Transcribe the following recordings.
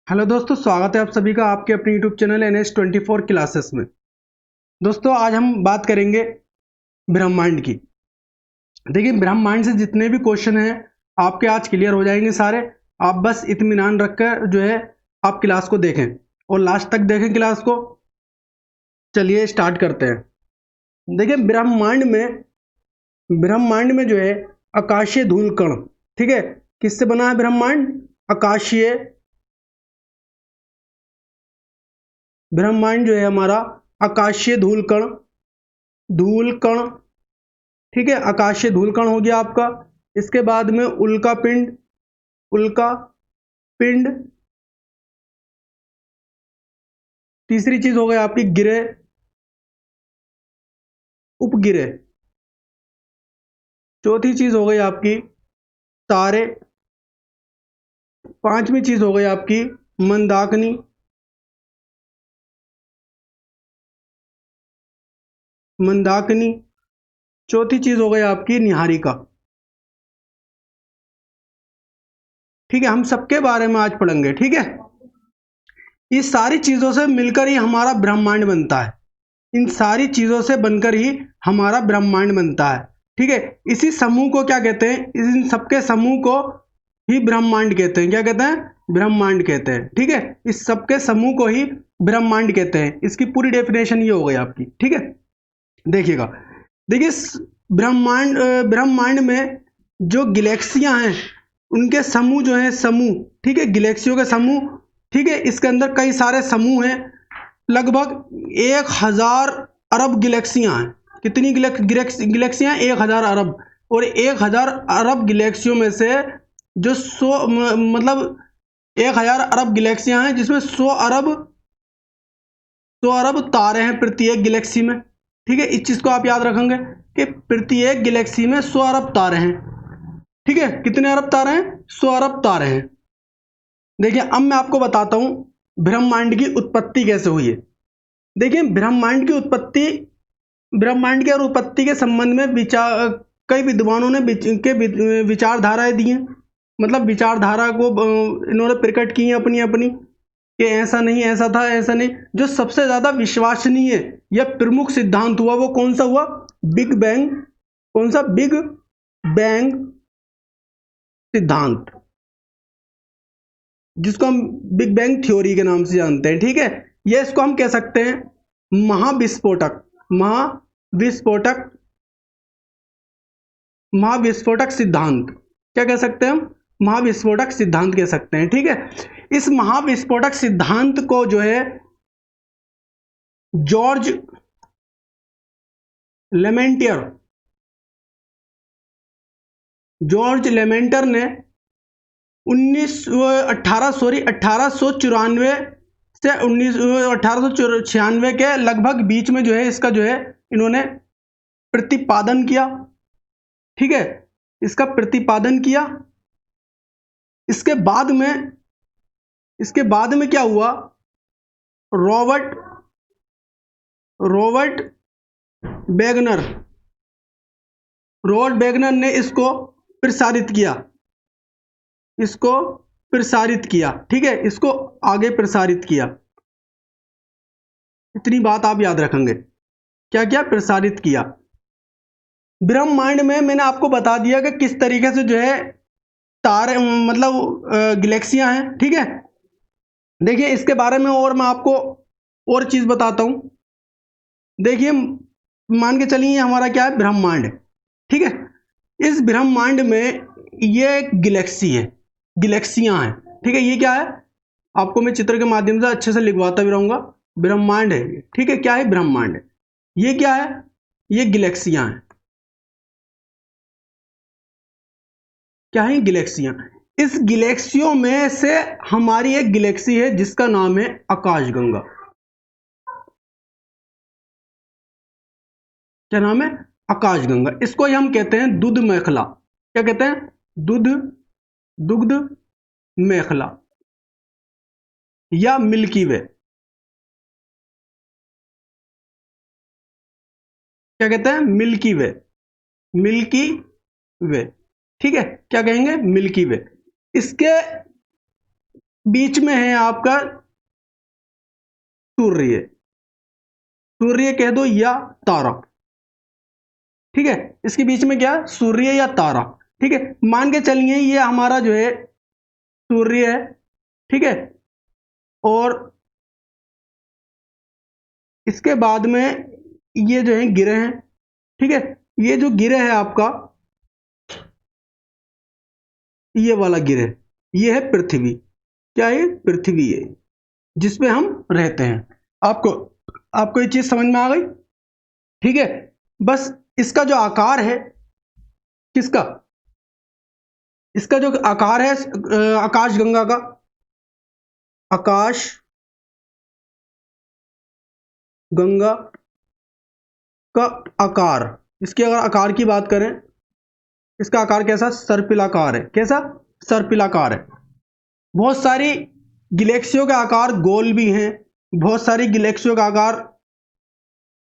Hello दोस्तों, स्वागत है आप सभी का आपके अपने यूट्यूब चैनल NS24 क्लासेस में। दोस्तों, आज हम बात करेंगे ब्रह्मांड की। देखिए, ब्रह्मांड से जितने भी क्वेश्चन हैं आपके आज क्लियर हो जाएंगे सारे। आप बस इत्मीनान रखकर जो है आप क्लास को देखें और लास्ट तक देखें क्लास को। चलिए स्टार्ट करते हैं। देखिए, ब्रह्मांड में जो है आकाशीय धूल कण, ठीक है, किससे बना है ब्रह्मांड? आकाशीय ब्रह्मांड जो है हमारा आकाशीय धूल कण, ठीक है, आकाशीय धूल कण हो गया आपका। इसके बाद में उल्का पिंड, तीसरी चीज हो गई आपकी गिरह, उपगिरह, चौथी चीज हो गई आपकी तारे, पांचवी चीज हो गई आपकी मंदाकिनी, चौथी चीज हो गई आपकी निहारिका। ठीक है, हम सबके बारे में आज पढ़ेंगे। ठीक है, इस सारी चीजों से मिलकर ही हमारा ब्रह्मांड बनता है। इन सारी चीजों से बनकर ही हमारा ब्रह्मांड बनता है। ठीक है, इसी समूह को क्या कहते हैं? इन सबके समूह को ही ब्रह्मांड कहते हैं। क्या कहते हैं? ब्रह्मांड कहते हैं। ठीक है, इस सबके समूह को ही ब्रह्मांड कहते हैं। इसकी पूरी डेफिनेशन ये हो गई आपकी। ठीक है, देखिएगा। देखिए, ब्रह्मांड में जो गैलेक्सियां हैं उनके समूह जो है समूह, ठीक है, गैलेक्सियों के समूह। ठीक है, इसके अंदर कई सारे समूह हैं। लगभग 1000 अरब गैलेक्सियां हैं। कितनी गैलेक्सियां? 1000 अरब। और 1000 अरब गैलेक्सियों में से जो 1000 अरब गैलेक्सियां हैं जिसमें 100 अरब तारे हैं प्रत्येक गैलेक्सी में। ठीक है, इस चीज को आप याद रखेंगे कि प्रत्येक गैलेक्सी में 100 अरब तारे हैं। ठीक है, कितने अरब तारे हैं? 100 अरब तारे हैं। देखिए, अब मैं आपको बताता हूं ब्रह्मांड की उत्पत्ति कैसे हुई है। देखिए, ब्रह्मांड के और उत्पत्ति के संबंध में कई विद्वानों ने विचारधाराएं दी हैं। मतलब विचारधारा को इन्होंने प्रकट की है अपनी अपनी, कि ऐसा नहीं, ऐसा था, ऐसा नहीं। जो सबसे ज्यादा विश्वसनीय या प्रमुख सिद्धांत हुआ वो कौन सा हुआ? Big bang. कौन सा? बिग बैंग सिद्धांत, जिसको हम बिग बैंग थ्योरी के नाम से जानते हैं। ठीक है, ये इसको हम कह सकते हैं महाविस्फोटक महाविस्फोटक सिद्धांत। क्या कह सकते हैं हम? महाविस्फोटक सिद्धांत कह सकते हैं। ठीक है, इस महाविस्फोटक सिद्धांत को जो है जॉर्ज लेमेंटर ने 1894 से 1896 के लगभग बीच में जो है इसका जो है इन्होंने प्रतिपादन किया। ठीक है, इसका प्रतिपादन किया। इसके बाद में क्या हुआ? रॉबर्ट बैगनर ने इसको प्रसारित किया। ठीक है, इसको आगे प्रसारित किया। इतनी बात आप याद रखेंगे। क्या क्या प्रसारित किया? ब्रह्मांड में मैंने आपको बता दिया कि किस तरीके से जो है तारे, मतलब गैलेक्सियां हैं। ठीक है, देखिए इसके बारे में और मैं आपको और चीज बताता हूं। देखिए, मान के चलिए हमारा क्या है? ब्रह्मांड। ठीक है, इस ब्रह्मांड में ये एक गैलेक्सियां हैं। ठीक है, ये क्या है? आपको मैं चित्र के माध्यम से अच्छे से लिखवाता भी रहूंगा। ब्रह्मांड है ये। ठीक है, क्या है? ब्रह्मांड। ये क्या है? ये गैलेक्सियां हैं। क्या है? गैलेक्सियां। इस गैलेक्सियों में से हमारी एक गैलेक्सी है जिसका नाम है आकाशगंगा। क्या नाम है? आकाशगंगा। इसको ही हम कहते हैं दुध मेखला। क्या कहते हैं? दुग्ध मेखला या मिल्की वे। क्या कहते हैं? मिल्की वे। ठीक है, क्या कहेंगे? मिल्की वे। इसके बीच में है आपका सूर्य, सूर्य कह दो या तारा, ठीक है। इसके बीच में क्या, सूर्य या तारा, ठीक है। मान के चलिए ये हमारा जो है सूर्य है, ठीक है, और इसके बाद में ये जो है ग्रह हैं, ठीक है। ये जो ग्रह है आपका, ये वाला ग्रह, ये है पृथ्वी। क्या है, पृथ्वी है जिसपे हम रहते हैं। आपको आपको ये चीज समझ में आ गई, ठीक है। बस इसका जो आकार है, किसका, इसका जो आकार है आकाशगंगा का, आकाश गंगा का आकार, इसके अगर आकार की बात करें, इसका आकार कैसा, सर्पिलाकार है। कैसा, सर्पिलाकार है। बहुत सारी गैलेक्सियों का आकार गोल भी हैं, बहुत सारी गैलेक्सियों का आकार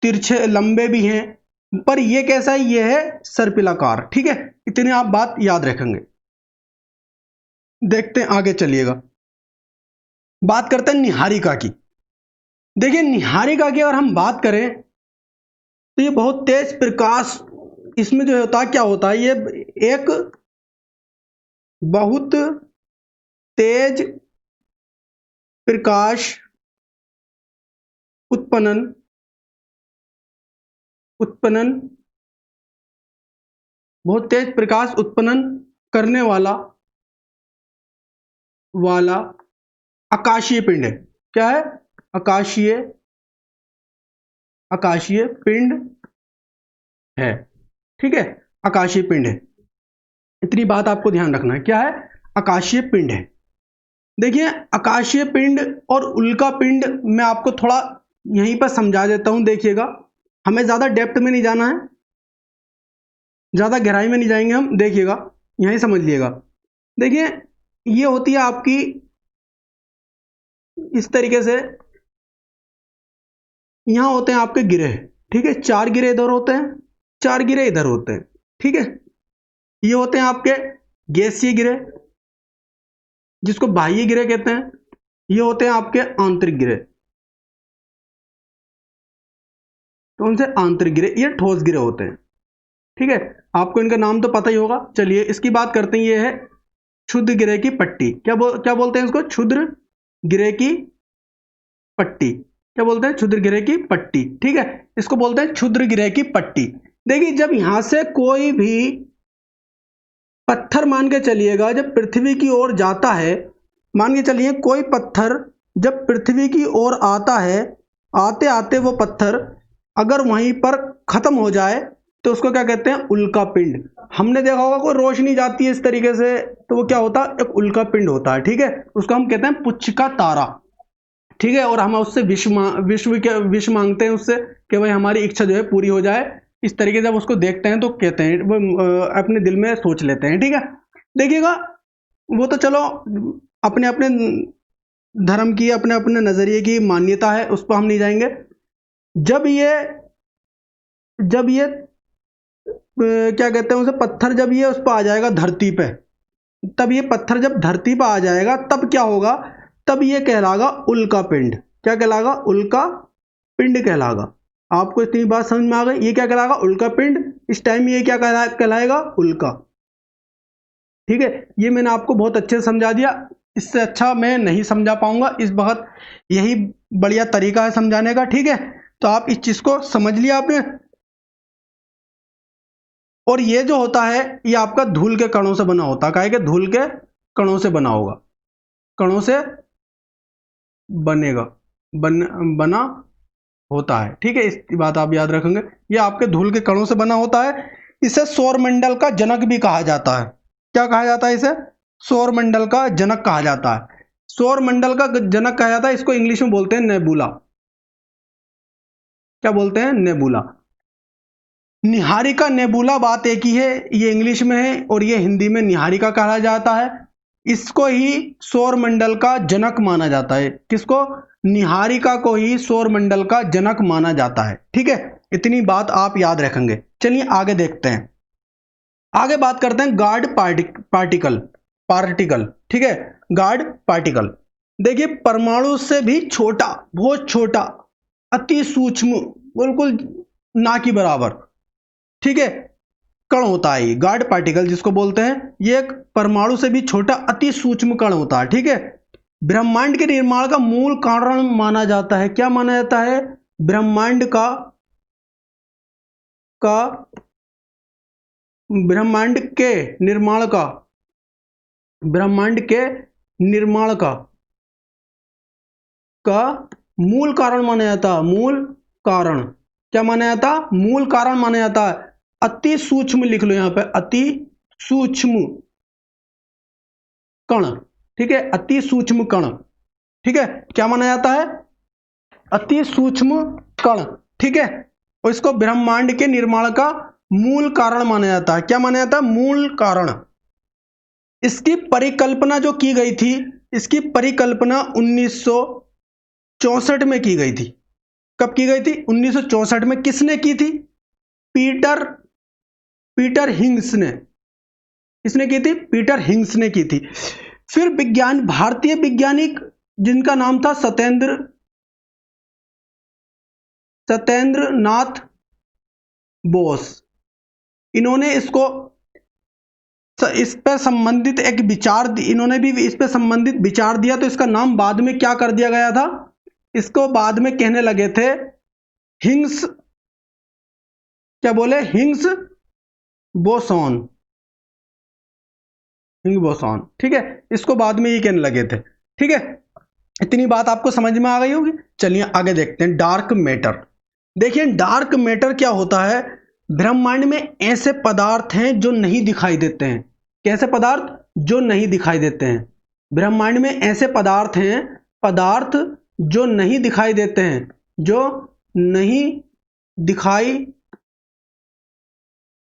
तिरछे लंबे भी हैं, पर ये कैसा है, ये है सर्पिलाकार, ठीक है। इतनी आप बात याद रखेंगे। देखते हैं आगे, चलिएगा बात करते हैं निहारिका की। देखिए निहारिका की अगर हम बात करें तो ये बहुत तेज प्रकाश, इसमें जो होता है, क्या होता है, ये एक बहुत तेज प्रकाश उत्पन्न बहुत तेज प्रकाश उत्पन्न करने वाला आकाशीय पिंड है। क्या है, आकाशीय पिंड है, ठीक है, आकाशीय पिंड है। इतनी बात आपको ध्यान रखना है, क्या है, आकाशीय पिंड है। देखिए आकाशीय पिंड और उल्का पिंड मैं आपको थोड़ा यहीं पर समझा देता हूं। देखिएगा, हमें ज्यादा डेप्थ में नहीं जाना है, ज्यादा गहराई में नहीं जाएंगे हम, देखिएगा यहीं समझ लिएगा। देखिए ये होती है आपकी इस तरीके से, यहां होते हैं आपके गिरह, ठीक है, 4 गिरह इधर होते हैं, 4 गिरह इधर होते हैं, ठीक है। ये होते हैं आपके गैसीय गिरह, जिसको बाह्य गिरह कहते हैं। ये होते हैं आपके आंतरिक गिरह, कौन से, आंतरिक गिरह। ये ठोस गिरह होते हैं, ठीक है। आपको इनका नाम तो पता ही होगा। चलिए इसकी बात करते हैं। ये है क्षुद्र गिरह की पट्टी। क्या बोलते हैं इसको, क्षुद्र गिरह की पट्टी। क्या बोलते हैं, क्षुद्र गिरह की पट्टी, ठीक है। इसको बोलते हैं क्षुद्र गिरह की पट्टी। देखिए जब यहां से कोई भी पत्थर, मान के चलिएगा, जब पृथ्वी की ओर जाता है, मान के चलिए कोई पत्थर जब पृथ्वी की ओर आता है, आते आते वो पत्थर अगर वहीं पर खत्म हो जाए तो उसको क्या कहते हैं, उल्का पिंड। हमने देखा होगा कोई रोशनी जाती है इस तरीके से, तो वो क्या होता है, एक उल्का पिंड होता है, ठीक है। उसको हम कहते हैं पुच्छ का तारा, ठीक है। और हम उससे विश मांगते हैं उससे कि भाई हमारी इच्छा जो है पूरी हो जाए। इस तरीके से जब उसको देखते हैं तो कहते हैं, वो अपने दिल में सोच लेते हैं, ठीक है। देखिएगा वो तो चलो अपने अपने धर्म की, अपने अपने नजरिए की मान्यता है, उस पर हम नहीं जाएंगे। जब ये क्या कहते हैं उसे, पत्थर जब ये उस पर आ जाएगा धरती पे, तब ये पत्थर जब धरती पर आ जाएगा तब क्या होगा, तब ये कहलागा उल्का पिंड। क्या कहलागा, उल्का पिंड कहलागा। आपको इतनी बात समझ में आ गई, ये क्या कहलागा, उल्का पिंड। इस टाइम ये क्या कहलाएगा, उल्का, ठीक है। ये मैंने आपको बहुत अच्छे से समझा दिया, इससे अच्छा मैं नहीं समझा पाऊंगा इस वक्त, यही बढ़िया तरीका है समझाने का, ठीक है। तो आप इस चीज को समझ लिया आपने। और ये जो होता है ये आपका धूल के कणों से बना होता है। क्या है कि धूल के कणों से बना होगा, कणों से बना होता है, ठीक है। इस बात आप याद रखेंगे, ये आपके धूल के कणों से बना होता है। इसे सौरमंडल का जनक भी कहा जाता है। क्या कहा जाता है इसे, सौरमंडल का जनक कहा जाता है। सौरमंडल का जनक कहा जाता है, इसको इंग्लिश में बोलते हैं नेबुला। क्या बोलते हैं, नेबुला। निहारिका नेबुला बात एक ही है, ये इंग्लिश में है और ये हिंदी में निहारिका कहा जाता है। इसको ही सौरमंडल का जनक माना जाता है। किसको, निहारिका को ही सौरमंडल का जनक माना जाता है, ठीक है। इतनी बात आप याद रखेंगे। चलिए आगे देखते हैं, आगे बात करते हैं गार्ड पार्टिकल, ठीक है, गार्ड पार्टिकल। देखिए परमाणु से भी छोटा, बहुत छोटा, अति सूक्ष्म, बिल्कुल ना की बराबर, ठीक है, कण होता है ये गार्ड पार्टिकल जिसको बोलते हैं। ये एक परमाणु से भी छोटा अति सूक्ष्म कण होता है, ठीक है। ब्रह्मांड के निर्माण का मूल कारण माना जाता है, क्या माना जाता है? ब्रह्मांड का ब्रह्मांड के निर्माण का, ब्रह्मांड के निर्माण का मूल कारण माना जाता है। मूल कारण क्या माना जाता? मूल कारण माना जाता है अति सूक्ष्म, लिख लो यहां पे, अति सूक्ष्म कण, ठीक है, अति सूक्ष्म कण, ठीक है, क्या माना जाता है? अति सूक्ष्म कण, ठीक है। और इसको ब्रह्मांड के निर्माण का मूल कारण माना जाता है। क्या माना जाता है? मूल कारण। इसकी परिकल्पना जो की गई थी, इसकी परिकल्पना 1964 में की गई थी। कब की गई थी? 1964 में। किसने की थी? पीटर हिंग्स ने। किसने की थी? पीटर हिंग्स ने की थी। फिर भारतीय वैज्ञानिक जिनका नाम था सत्येंद्र नाथ बोस, इन्होंने इस पर संबंधित एक विचार, इन्होंने भी इस पर संबंधित विचार दिया। तो इसका नाम बाद में क्या कर दिया गया था? इसको बाद में कहने लगे थे हिंग्स, क्या बोले? हिंग्स बोसॉन, हिंग्स बोसॉन, ठीक है। इसको बाद में ये कहने लगे थे, ठीक है। इतनी बात आपको समझ में आ गई होगी। चलिए आगे देखते हैं डार्क मैटर। देखिए डार्क मैटर क्या होता है? ब्रह्मांड में ऐसे पदार्थ हैं जो नहीं दिखाई देते हैं। कैसे पदार्थ? जो नहीं दिखाई देते हैं। ब्रह्मांड में ऐसे पदार्थ हैं, पदार्थ जो नहीं दिखाई देते हैं, जो नहीं दिखाई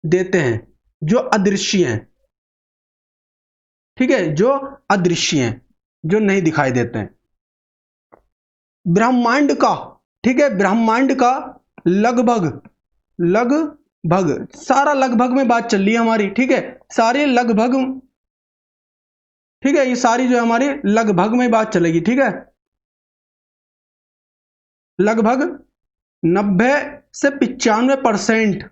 देते हैं, जो अदृश्य हैं, ठीक है, जो अदृश्य हैं, जो नहीं दिखाई देते हैं। ब्रह्मांड का, ठीक है, ब्रह्मांड का लगभग सारा, लगभग में बात चल रही है हमारी, ठीक है, सारी लगभग, ठीक है, ये सारी जो है हमारी लगभग में बात चलेगी, ठीक है। लगभग 90 से 95%,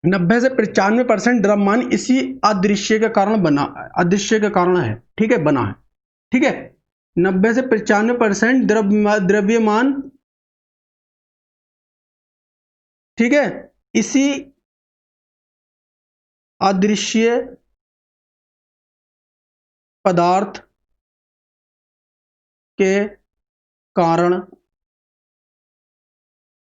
90 से 95% द्रव्यमान इसी अदृश्य के कारण बना, अदृश्य के कारण है, ठीक है, बना है, ठीक है। 90 से 95% द्रव्यमान, ठीक है, इसी अदृश्य पदार्थ के कारण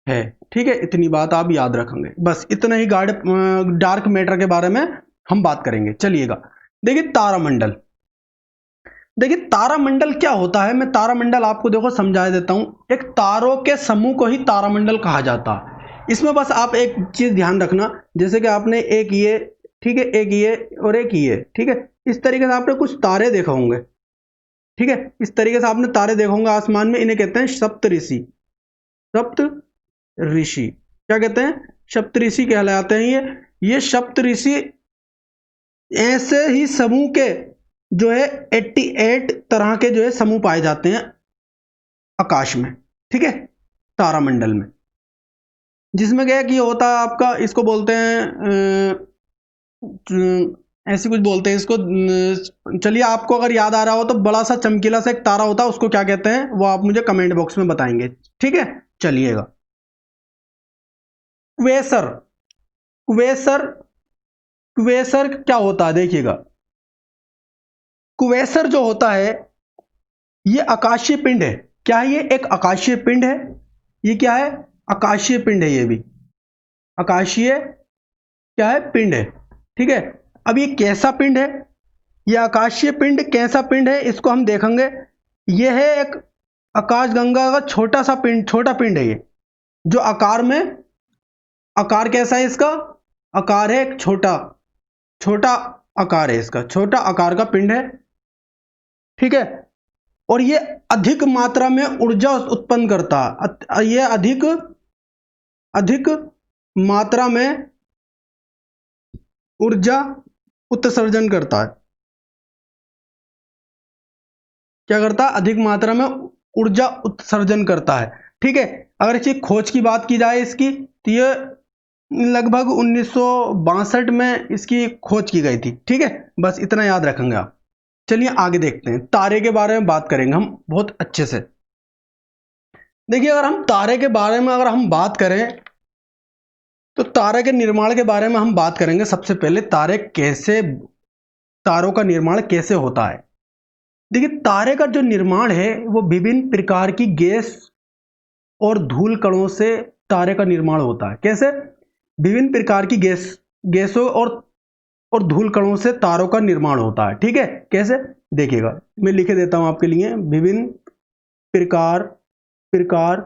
है, ठीक है। इतनी बात आप याद रखेंगे, बस इतना ही डार्क मैटर के बारे में हम बात करेंगे। चलिएगा, देखिए तारामंडल। देखिए तारामंडल क्या होता है, मैं तारामंडल आपको देखो समझा देता हूं। एक तारों के समूह को ही तारामंडल कहा जाता है। इसमें बस आप एक चीज ध्यान रखना, जैसे कि आपने एक ये, ठीक है, एक ये और एक ये, ठीक है, इस तरीके से आपने कुछ तारे देखा होंगे, ठीक है, इस तरीके से आपने तारे देखा होंगे आसमान में। इन्हें कहते हैं सप्तऋषि। सप्त ऋषि क्या कहते हैं? सप्तऋषि कहलाते हैं ये सप्तऋषि ऐसे ही समूह के जो है 88 तरह के जो है समूह पाए जाते हैं आकाश में, ठीक है, तारामंडल में। जिसमें क्या कि होता है आपका, इसको बोलते हैं ऐसे कुछ बोलते हैं इसको, चलिए आपको अगर याद आ रहा हो तो बड़ा सा चमकीला सा एक तारा होता है, उसको क्या कहते हैं वो आप मुझे कमेंट बॉक्स में बताएंगे, ठीक है। चलिएगा, क्वेसर। क्वेसर, क्वेसर क्या होता है देखिएगा। क्वेसर जो होता है ये आकाशीय पिंड है। क्या है? ये एक आकाशीय पिंड है। ये क्या है? आकाशीय पिंड है। ये भी आकाशीय क्या है? पिंड है, ठीक है। अब ये कैसा पिंड है? ये आकाशीय पिंड कैसा पिंड है इसको हम देखेंगे। ये है एक आकाशगंगा का छोटा सा पिंड, छोटा पिंड है ये, जो आकार में, आकार कैसा है इसका? आकार है एक छोटा, छोटा आकार है इसका, छोटा आकार का पिंड है, ठीक है। और ये अधिक मात्रा में ऊर्जा उत्पन्न करता है। ये अधिक मात्रा में ऊर्जा उत्सर्जन करता है। क्या करता है, अधिक मात्रा में ऊर्जा उत्सर्जन करता है। ठीक है, अगर इसकी खोज की बात की जाए इसकी, तो ये लगभग 1962 में इसकी खोज की गई थी। ठीक है, बस इतना याद रखेंगे आप। चलिए आगे देखते हैं, तारे के बारे में बात करेंगे हम बहुत अच्छे से। देखिए, अगर हम तारे के बारे में अगर हम बात करें तो तारे के निर्माण के बारे में हम बात करेंगे। सबसे पहले तारों का निर्माण कैसे होता है। देखिए, तारे का जो निर्माण है वो विभिन्न प्रकार की गैस और धूल कणों से तारे का निर्माण होता है। कैसे? विभिन्न प्रकार की गैसों और धूल कणों से तारों का निर्माण होता है। ठीक है, कैसे? देखिएगा, मैं लिखे देता हूं आपके लिए। विभिन्न प्रकार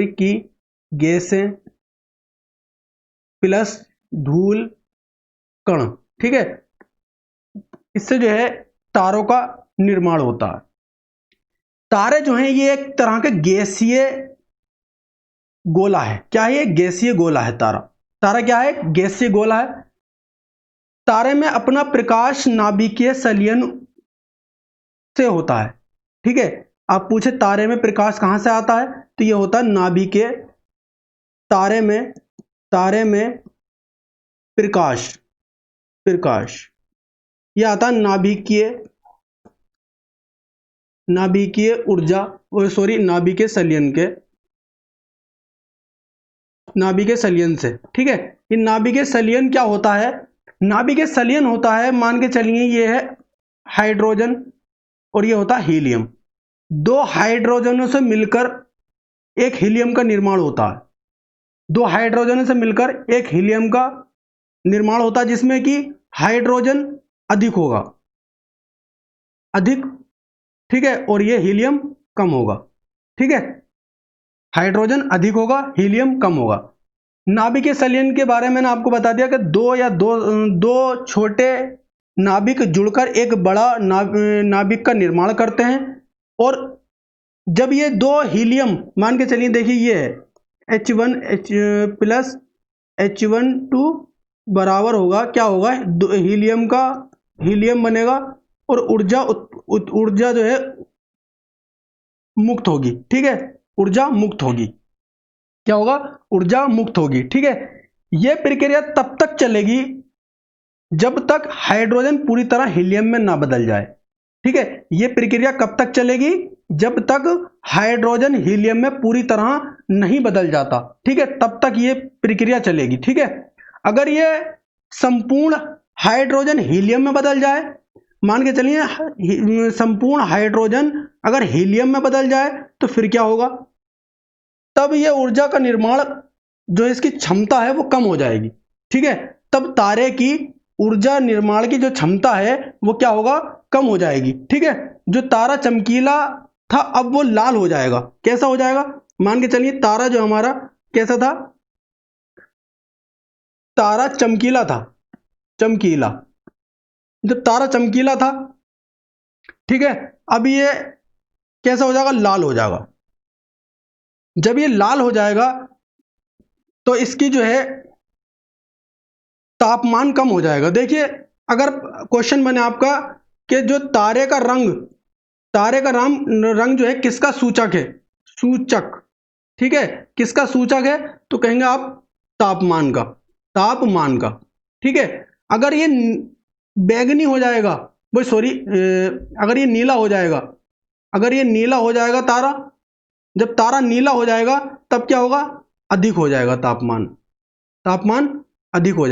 की गैसें प्लस धूल कण। ठीक है, इससे जो है तारों का निर्माण होता है। तारे जो हैं ये एक तरह के गैसीय गोला है। क्या है ये? गैसीय गोला है तारा क्या है? गैसीय गोला है। तारे में अपना प्रकाश नाभिकीय संलयन से होता है। ठीक है, आप पूछे तारे में प्रकाश कहां से आता है, तो ये होता है नाभिकीय। तारे में प्रकाश ये आता है नाभिकीय ऊर्जा, नाभिकीय संलयन से। ठीक है, ये नाभिकीय संलयन क्या होता है? नाभिकीय संलयन होता है, मान के चलिए ये है हाइड्रोजन और ये होता है हीलियम। दो हाइड्रोजनों से मिलकर एक हीलियम का निर्माण होता है। दो हाइड्रोजनों से मिलकर एक हीलियम का निर्माण होता है, जिसमें कि हाइड्रोजन अधिक होगा, ठीक है, और ये हीलियम कम होगा। ठीक है, हाइड्रोजन अधिक होगा, हीलियम कम होगा। नाभिकीय संलयन के बारे में मैंने आपको बता दिया कि दो छोटे नाभिक जुड़कर एक बड़ा नाभिक का निर्माण करते हैं। और जब ये दो हीलियम, मान के चलिए, देखिए ये है H1 प्लस H12 बराबर होगा, क्या होगा, हीलियम बनेगा और ऊर्जा जो है मुक्त होगी। ठीक है, ऊर्जा मुक्त होगी। क्या होगा? ऊर्जा मुक्त होगी। ठीक है, यह प्रक्रिया तब तक चलेगी जब तक हाइड्रोजन पूरी तरह हीलियम में ना बदल जाए। ठीक है, यह प्रक्रिया कब तक चलेगी? जब तक हाइड्रोजन हीलियम में पूरी तरह नहीं बदल जाता। ठीक है, तब तक यह प्रक्रिया चलेगी। ठीक है, अगर यह संपूर्ण हाइड्रोजन हीलियम में बदल जाए, मान के चलिए संपूर्ण हाइड्रोजन अगर हीलियम में बदल जाए, तो फिर क्या होगा? तब यह ऊर्जा का निर्माण जो इसकी क्षमता है वो कम हो जाएगी। ठीक है, तब तारे की ऊर्जा निर्माण की जो क्षमता है वो क्या होगा? कम हो जाएगी। ठीक है, जो तारा चमकीला था अब वो लाल हो जाएगा। कैसा हो जाएगा? मान के चलिए तारा जो हमारा कैसा था? तारा चमकीला था, चमकीला। जब तारा चमकीला था, ठीक है, अब ये कैसा हो जाएगा? लाल हो जाएगा। जब ये लाल हो जाएगा तो इसकी जो है तापमान कम हो जाएगा। देखिए, अगर क्वेश्चन बने आपका कि जो तारे का रंग जो है किसका सूचक है? सूचक। ठीक है, किसका सूचक है? तो कहेंगे आप तापमान का। ठीक है, अगर ये बैंगनी हो जाएगा, अगर ये नीला हो जाएगा तारा, जब तारा नीला हो जाएगा तब क्या होगा? अधिक हो जाएगा तापमान अधिक हो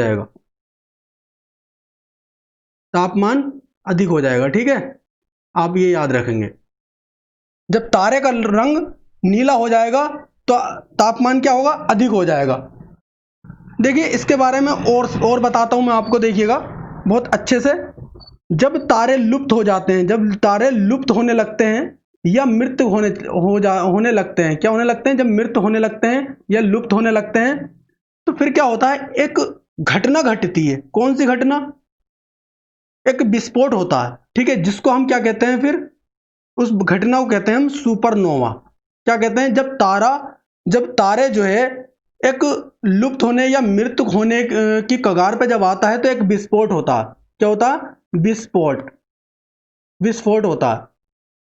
जाएगा, ठीक है, आप ये याद रखेंगे। जब तारे का रंग नीला हो जाएगा तो तापमान क्या होगा? अधिक हो जाएगा। देखिए, इसके बारे में और बताता हूं मैं आपको, देखिएगा बहुत अच्छे से। जब तारे लुप्त हो जाते हैं, जब तारे लुप्त होने लगते हैं या मृत होने लगते हैं, क्या होने लगते हैं? जब मृत होने लगते हैं या लुप्त होने लगते हैं, तो फिर क्या होता है? एक घटना घटती है। कौन सी घटना? एक विस्फोट होता है। ठीक है, जिसको हम क्या कहते हैं? फिर उस घटना को कहते हैं हम सुपरनोवा। क्या कहते हैं? जब तारे जो है एक लुप्त होने या मृत होने की कगार पे जब आता है तो एक विस्फोट होता है। क्या होता है? विस्फोट। विस्फोट होता है,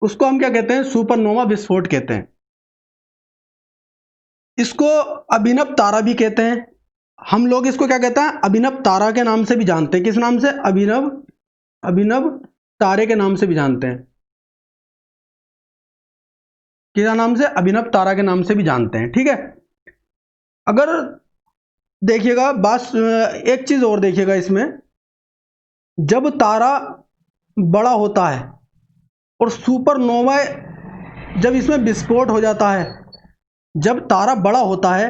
उसको हम क्या कहते हैं? सुपरनोवा विस्फोट कहते हैं। इसको अभिनव तारा भी कहते हैं। हम लोग इसको क्या कहते हैं? अभिनव तारा के नाम से भी जानते हैं। किस नाम से? अभिनव तारे के नाम से भी जानते हैं। किस नाम से? अभिनव तारा के नाम से भी जानते हैं। ठीक है, अगर देखिएगा बात, एक चीज और देखिएगा इसमें, जब तारा बड़ा होता है और सुपरनोवा, जब इसमें विस्फोट हो जाता है, जब तारा बड़ा होता है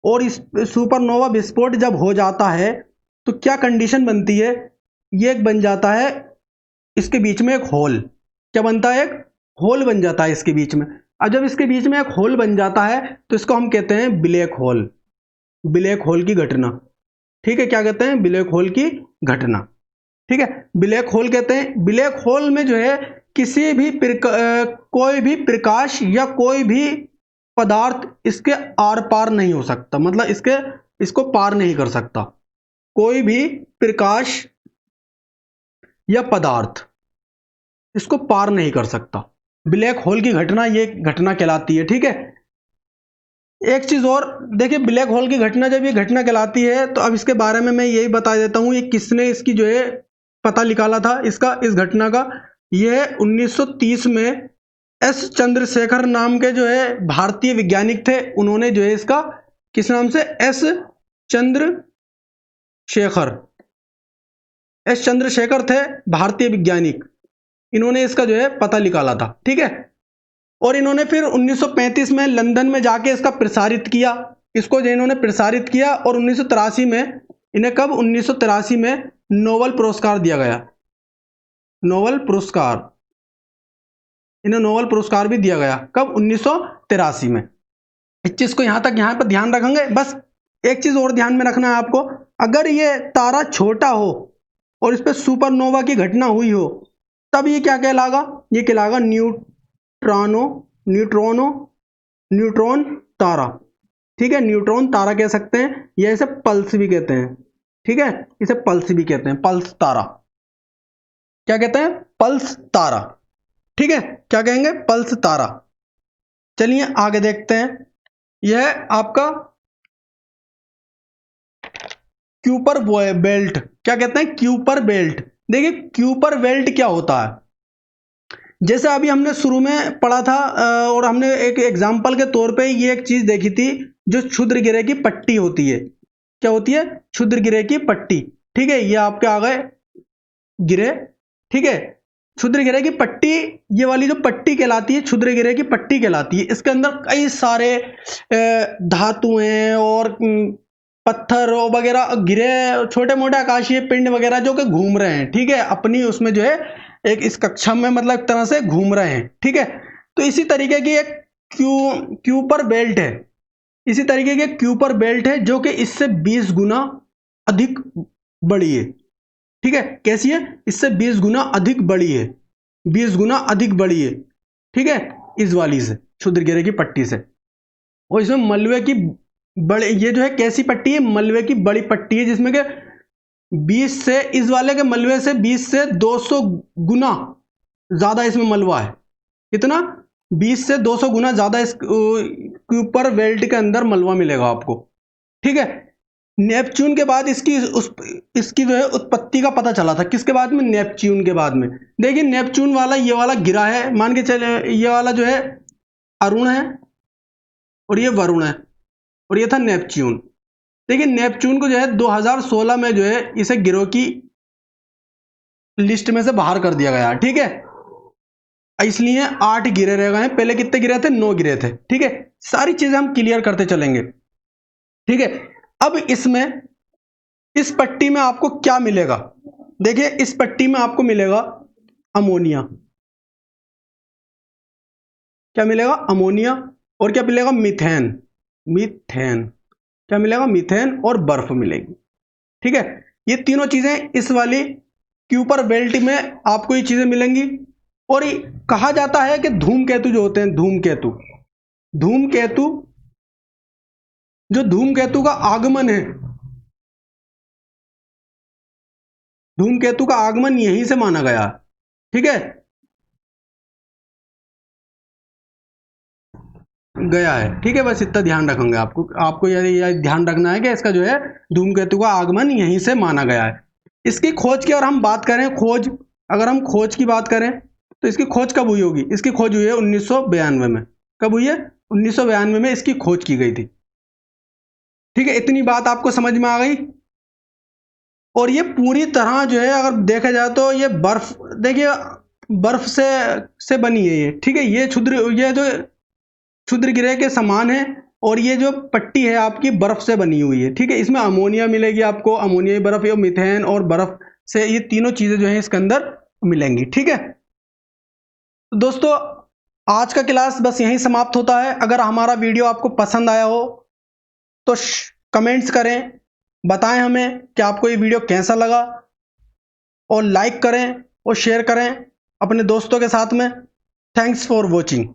और इस सुपरनोवा विस्फोट जब हो जाता है, तो क्या कंडीशन बनती है? ये एक बन जाता है इसके बीच में एक होल। क्या बनता है? एक होल बन जाता है इसके बीच में। और जब इसके बीच में एक होल बन जाता है तो इसको हम कहते हैं ब्लैक होल। ब्लैक होल की घटना। ठीक है, क्या कहते हैं? ब्लैक होल की घटना। ठीक है, ब्लैक होल कहते हैं। ब्लैक होल में जो है किसी भी कोई भी प्रकाश या कोई भी पदार्थ इसके आर पार नहीं हो सकता, मतलब इसको पार नहीं कर सकता। कोई भी प्रकाश या पदार्थ इसको पार नहीं कर सकता। ब्लैक होल की घटना ये घटना कहलाती है। ठीक है, एक चीज और देखिए, ब्लैक होल की घटना जब ये घटना कहलाती है, तो अब इसके बारे में मैं यही बता देता हूं, ये किसने इसकी जो है पता निकाला था इसका, इस घटना का। यह 1930 में एस चंद्रशेखर नाम के जो है भारतीय वैज्ञानिक थे। उन्होंने जो है इसका, किस नाम से? एस चंद्रशेखर थे भारतीय वैज्ञानिक। इन्होंने इसका जो है पता निकाला था। ठीक है, और इन्होंने फिर 1935 में लंदन में जाके इसका प्रसारित किया। इसको जो इन्होंने प्रसारित किया, और 1983 में इन्हें, कब? 1983 में नोबेल पुरस्कार दिया गया। नोबेल पुरस्कार, इन्हें नोबेल पुरस्कार भी दिया गया। कब? 1983 में। इस चीज को यहां पर ध्यान रखेंगे। बस एक चीज और ध्यान में रखना है आपको, अगर ये तारा छोटा हो और इस पर सुपरनोवा की घटना हुई हो, तब ये क्या कहलागा? ये कहलागा न्यूट्रॉन तारा। ठीक है, न्यूट्रॉन तारा कह सकते हैं, या इसे पल्स भी कहते हैं। ठीक है, इसे पल्स भी कहते हैं, पल्स तारा। क्या कहते हैं? पल्स तारा। ठीक है, क्या कहेंगे? पल्स तारा। चलिए आगे देखते हैं। यह आपका क्यूपर बेल्ट। क्या कहते हैं? Kuiper belt. देखिए, क्यूपर बेल्ट क्या होता है? जैसे अभी हमने शुरू में पढ़ा था, और हमने एक एग्जाम्पल के तौर पे ये एक चीज देखी थी, जो क्षुद्र गिरह की पट्टी होती है। क्या होती है? क्षुद्र गिरह की पट्टी। ठीक है, ये आपके आ गए गिरह। ठीक है, क्षुद्र गिरह की पट्टी, ये वाली जो पट्टी कहलाती है, क्षुद्र गिरह की पट्टी कहलाती है। इसके अंदर कई सारे धातुएं और पत्थर वगैरह गिरह, छोटे मोटे आकाशीय पिंड वगैरह जो कि घूम रहे हैं। ठीक है, अपनी उसमें जो है एक इस कक्षा में, मतलब एक तरह से घूम रहे हैं। ठीक है, तो इसी तरीके की एक क्यूपर बेल्ट है। इसी तरीके की क्यूपर बेल्ट है, जो कि इससे 20 गुना अधिक बड़ी है। ठीक है, कैसी है? इससे 20 गुना अधिक बड़ी है। 20 गुना अधिक बड़ी है। ठीक है, इस वाली से, क्षुद्र गिरह की पट्टी से। और इसमें मलबे की बड़े, ये जो है कैसी पट्टी है? मलबे की बड़ी पट्टी है, जिसमें के 20 से, इस वाले के मलबे से 20 से 200 गुना ज्यादा इसमें मलबा है। कितना? 20 से 200 गुना ज्यादा इस क्यूपर बेल्ट के अंदर मलबा मिलेगा आपको। ठीक है, नेपच्यून के बाद इसकी जो है उत्पत्ति का पता चला था। किसके बाद में? नेपच्यून के बाद में। देखिए, नेपच्यून वाला, ये वाला गिरा है, मान के चले, ये वाला जो है अरुण है और ये वरुण है, और ये था नेपच्यून। देखिए, नेपच्यून को जो है 2016 में जो है इसे गिरोह की लिस्ट में से बाहर कर दिया गया। ठीक है, इसलिए 8 गिरे रह गए हैं। पहले कितने गिरे थे? 9 गिरे थे। ठीक है, सारी चीजें हम क्लियर करते चलेंगे। ठीक है, अब इसमें, इस पट्टी में आपको क्या मिलेगा? देखिए, इस पट्टी में आपको मिलेगा अमोनिया। क्या मिलेगा? अमोनिया। और क्या मिलेगा? मीथेन। क्या मिलेगा? मीथेन और बर्फ मिलेगी। ठीक है, ये तीनों चीजें इस वाली क्यूपर बेल्ट में आपको ये चीजें मिलेंगी। और कहा जाता है कि धूमकेतु जो होते हैं, धूमकेतु का आगमन है, धूमकेतु का आगमन यहीं से माना गया। ठीक है, गया है। ठीक है, बस इतना ध्यान रखेंगे। आपको यह ध्यान रखना है कि इसका जो है धूमकेतु का आगमन यहीं से माना गया है। इसकी खोज की और हम बात करें, अगर हम खोज की बात करें तो इसकी खोज कब हुई होगी? इसकी खोज हुई है 1992 में। कब हुई है? 1992 में इसकी खोज की गई थी। ठीक है, इतनी बात आपको समझ में आ गई। और ये पूरी तरह जो है अगर देखा जाए तो ये बर्फ, देखिए बर्फ से बनी है ये। ठीक है, ये जो क्षुद्र ग्रह के समान है, और ये जो पट्टी है आपकी बर्फ से बनी हुई है। ठीक है, इसमें अमोनिया मिलेगी आपको, अमोनियाई बर्फ या मीथेन और बर्फ से, ये तीनों चीजें जो है इसके अंदर मिलेंगी। ठीक है, तो दोस्तों आज का क्लास बस यहीं समाप्त होता है। अगर हमारा वीडियो आपको पसंद आया हो तो कमेंट्स करें, बताएं हमें कि आपको ये वीडियो कैसा लगा, और लाइक करें और शेयर करें अपने दोस्तों के साथ में। Thanks for watching.